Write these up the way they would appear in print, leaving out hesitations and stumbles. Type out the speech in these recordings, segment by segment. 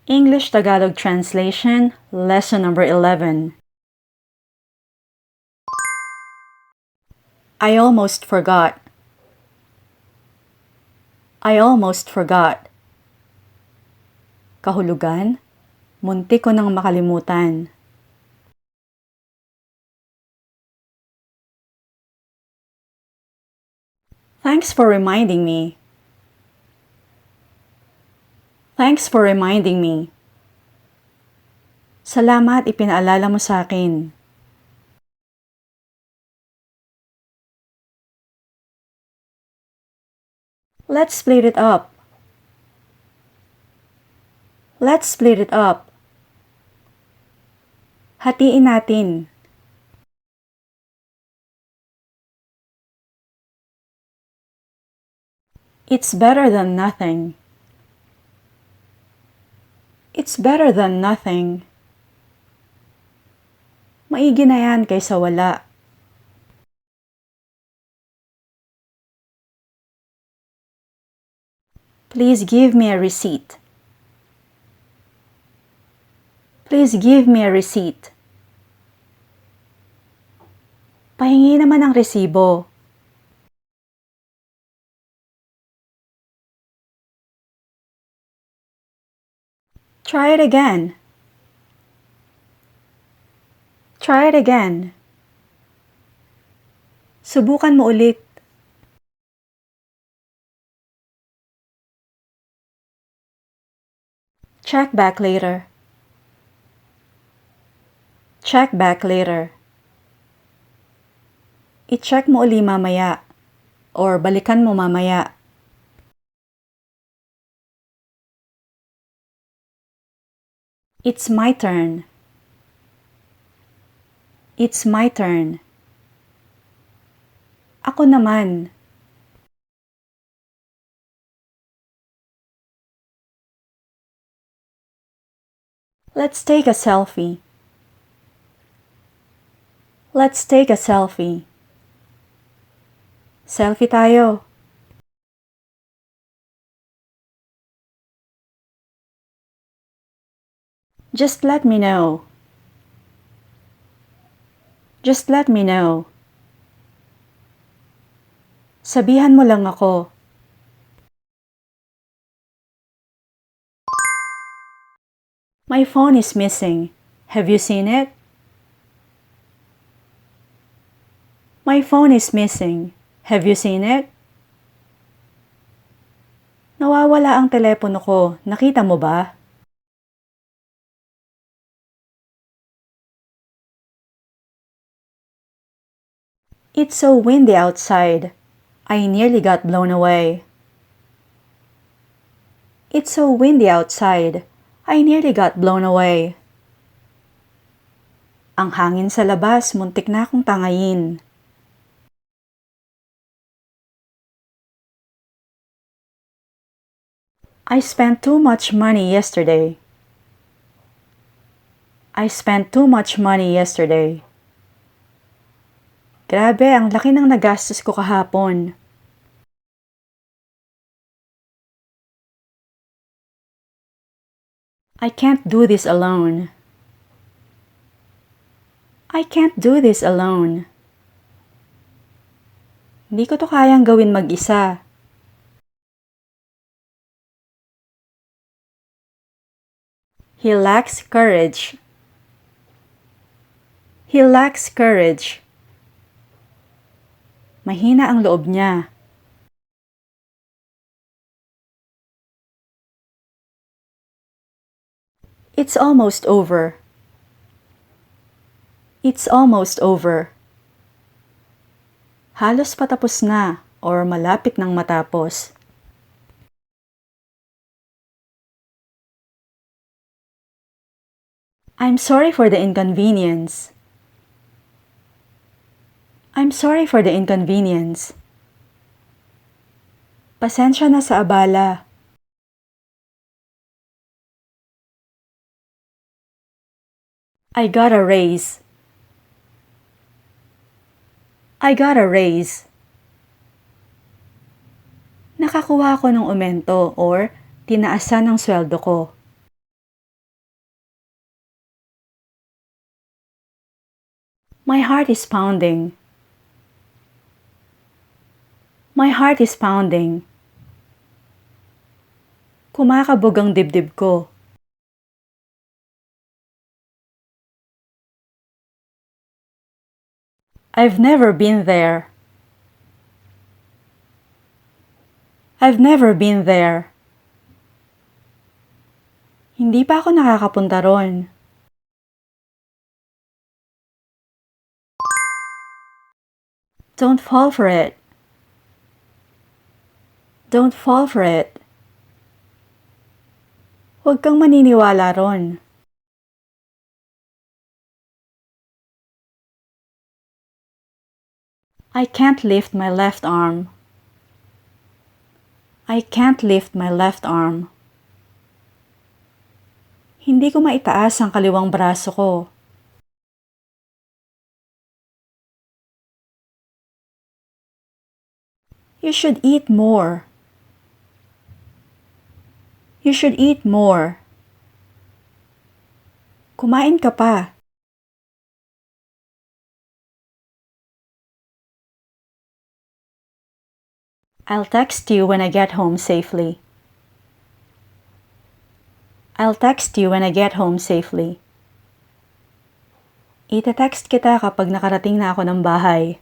English-Tagalog Translation, Lesson number 11. I almost forgot. I almost forgot. Kahulugan, munti ko nang makalimutan. Thanks for reminding me. Thanks for reminding me. Salamat ipinaalala mo sa akin. Let's split it up. Let's split it up. Hatiin natin. It's better than nothing. It's better than nothing. Maigi na yan kaysa wala. Please give me a receipt. Please give me a receipt. Pahingi naman ng resibo. Try it again. Try it again. Subukan mo ulit. Check back later. Check back later. I-check mo uli mamaya or balikan mo mamaya. It's my turn. It's my turn. Ako naman. Let's take a selfie. Let's take a selfie. Selfie tayo. Just let me know. Just let me know. Sabihan mo lang ako. My phone is missing. Have you seen it? My phone is missing. Have you seen it? Nawawala ang telepono ko. Nakita mo ba? It's so windy outside. I nearly got blown away. It's so windy outside. I nearly got blown away. Ang hangin sa labas, muntik na akong tangayin. I spent too much money yesterday. I spent too much money yesterday. Grabe, ang laki ng nagastos ko kahapon. I can't do this alone. I can't do this alone. Hindi ko to kayang gawin mag-isa. He lacks courage. He lacks courage. Mahina ang loob niya. It's almost over. It's almost over. Halos patapos na or malapit nang matapos. I'm sorry for the inconvenience. I'm sorry for the inconvenience. Pasensya na sa abala. I got a raise. I got a raise. Nakakuha ko ng aumento or tinaasan ng sweldo ko. My heart is pounding. My heart is pounding. Kumakabog ang dibdib ko. I've never been there. I've never been there. Hindi pa ako nakakapunta ron. Don't fall for it. Don't fall for it. Huwag kang maniniwala ron. I can't lift my left arm. I can't lift my left arm. Hindi ko maitaas ang kaliwang braso ko. You should eat more. You should eat more. Kumain ka pa. I'll text you when I get home safely. I'll text you when I get home safely. Ite-text kita kapag nakarating na ako ng bahay.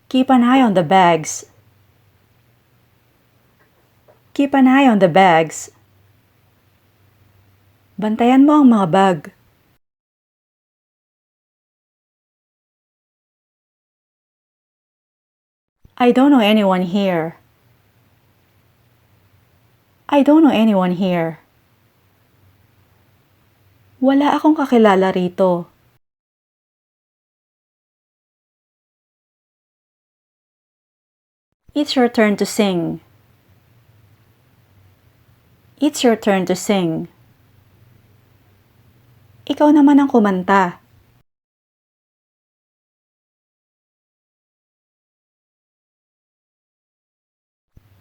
Keep an eye on the bags. Keep an eye on the bags. Bantayan mo ang mga bag. I don't know anyone here. I don't know anyone here. Wala akong kakilala rito. It's your turn to sing. It's your turn to sing. Ikaw naman ang kumanta.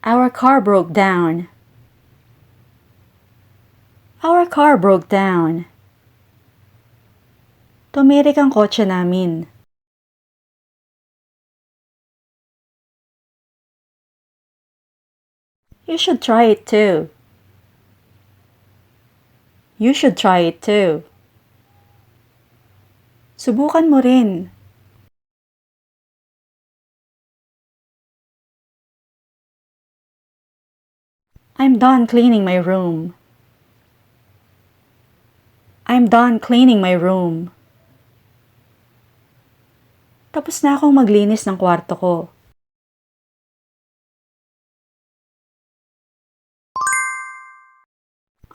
Our car broke down. Our car broke down. Tumirik ang kotse namin. You should try it too. You should try it too. Subukan mo rin. I'm done cleaning my room. I'm done cleaning my room. Tapos na akong maglinis ng kwarto ko.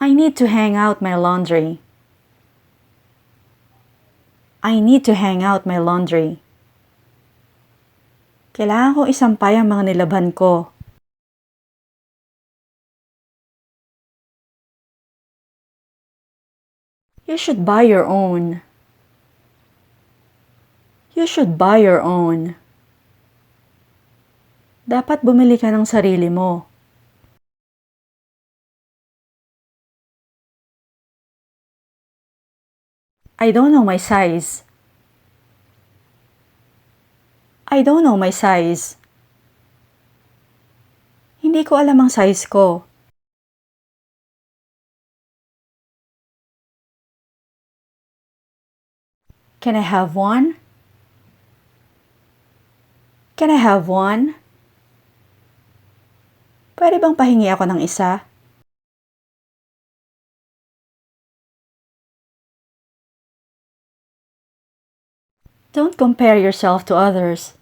I need to hang out my laundry. I need to hang out my laundry. Kailangan kong isampay ang mga nilabhan ko. You should buy your own. You should buy your own. Dapat bumili ka ng sarili mo. I don't know my size. I don't know my size. Hindi ko alam ang size ko. Can I have one? Can I have one? Pwede bang pahingi ako ng isa? Don't compare yourself to others.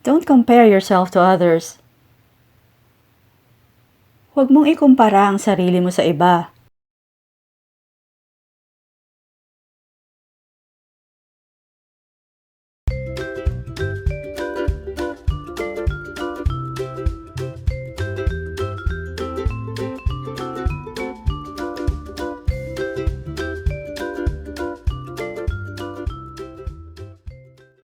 Don't compare yourself to others. Huwag mong ikumpara ang sarili mo sa iba.